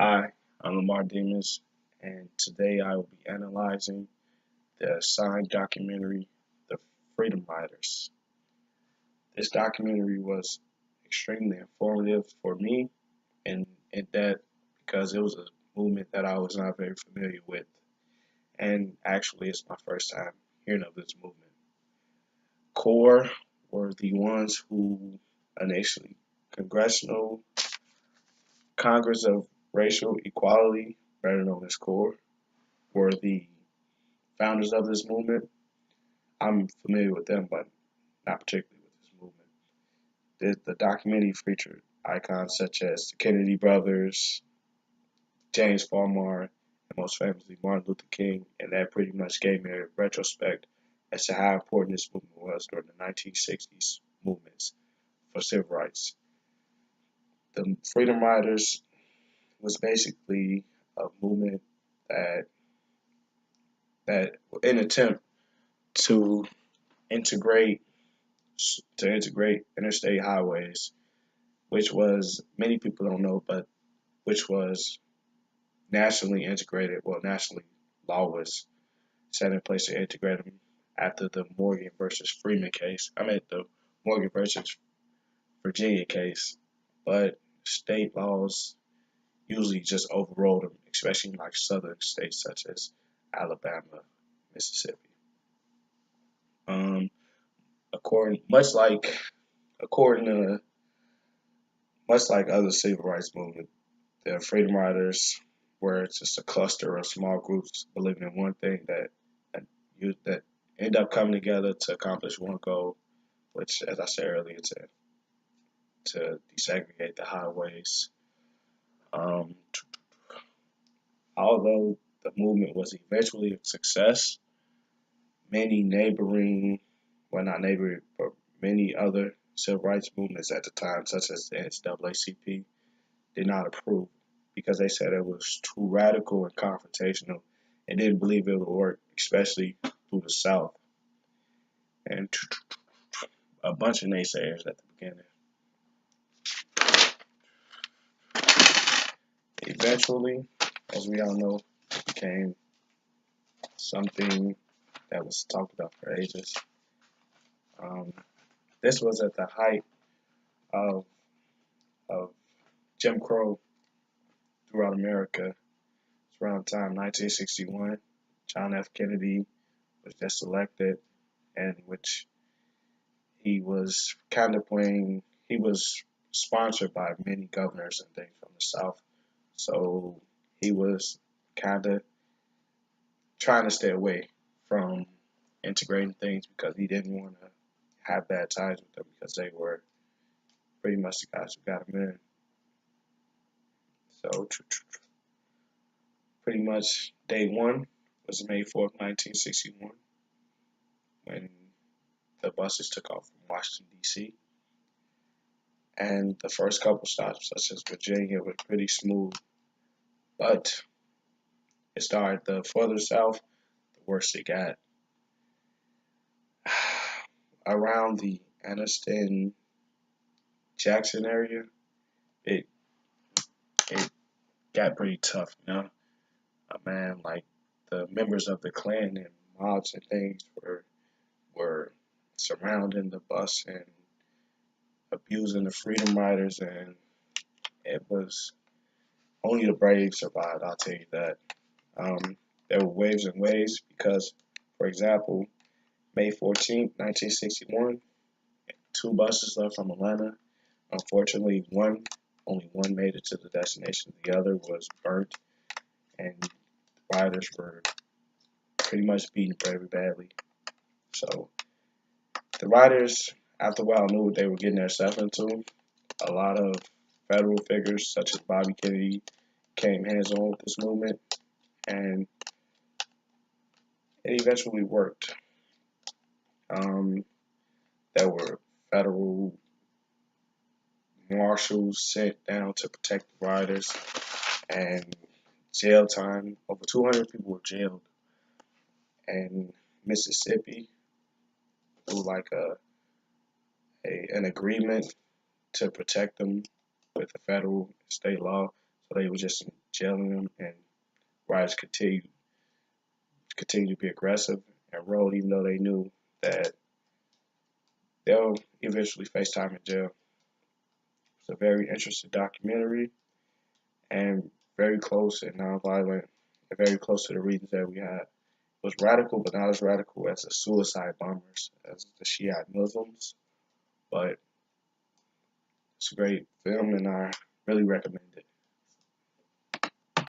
Hi, I'm Lamar Demas, and today I will be analyzing the assigned documentary, The Freedom Riders. This documentary was extremely informative for me, and in that because it was a movement that I was not very familiar with, and actually it's my first time hearing of this movement. CORE were the ones who initially Congressional Congress of Racial Equality, better known as CORE, were the founders of this movement. I'm familiar with them, but not particularly with this movement. The documentary featured icons such as the Kennedy brothers, James Farmer, and most famously Martin Luther King, and that pretty much gave me a retrospect as to how important this movement was during the 1960s movements for civil rights. The Freedom Riders was basically a movement that that an attempt to integrate integrate interstate highways, which was many people don't know, but which was nationally integrated. Well, nationally, law was set in place to integrate them after the Morgan versus Freeman case. I meant the Morgan versus Virginia case, but state laws usually just overrode them, especially in like southern states such as Alabama, Mississippi. Um, according according to much like other civil rights movements, the Freedom Riders were just a cluster of small groups believing in one thing that end up coming together to accomplish one goal, which, as I said earlier, to desegregate the highways. Um, although the movement was eventually a success, many neighboring, well, not neighboring, but many other civil rights movements at the time, such as the NAACP, did not approve because they said it was too radical and confrontational and didn't believe it would work, especially through the South. And a bunch of naysayers at the beginning. Eventually, as we all know, it became something that was talked about for ages. Um, this was at the height of, of Jim Crow throughout America. It's around time 1961. John F. Kennedy was just elected, and which he was kind of playing. He was sponsored by many governors and things from the South, so he was kind of trying to stay away from integrating things because he didn't want to have bad ties with them because they were pretty much the guys who got him in. So pretty much day one was May 4th, 1961, when the buses took off from Washington, D.C. And the first couple stops, such as Virginia, were pretty smooth, but it started the further south, the worse it got. Around the Anniston Jackson area, it it got pretty tough, you know. Man, like the members of the Klan and mobs and things were surrounding the bus and abusing the Freedom Riders, and it was only the brave survived. I'll tell you that. Um, there were waves and waves because, for example, May 14th, 1961, two buses left from Atlanta. Unfortunately, only one made it to the destination. The other was burnt, and riders were pretty much beaten very badly. So the riders, after a while, knew what they were getting themselves into. A lot of federal figures, such as Bobby Kennedy, came hands-on with this movement, and it eventually worked. Um, there were federal marshals sent down to protect the riders, and jail time. Over 200 people were jailed in Mississippi through like an agreement to protect them with the federal state law. So they were just in jailing them, and riders continue to be aggressive and rode, even though they knew that they'll eventually face time in jail. It's a very interesting documentary and very close and nonviolent, and very close to the readings that we had. It was radical, but not as radical as the suicide bombers, as the Shiite Muslims. But it's a great film, and I really recommend it.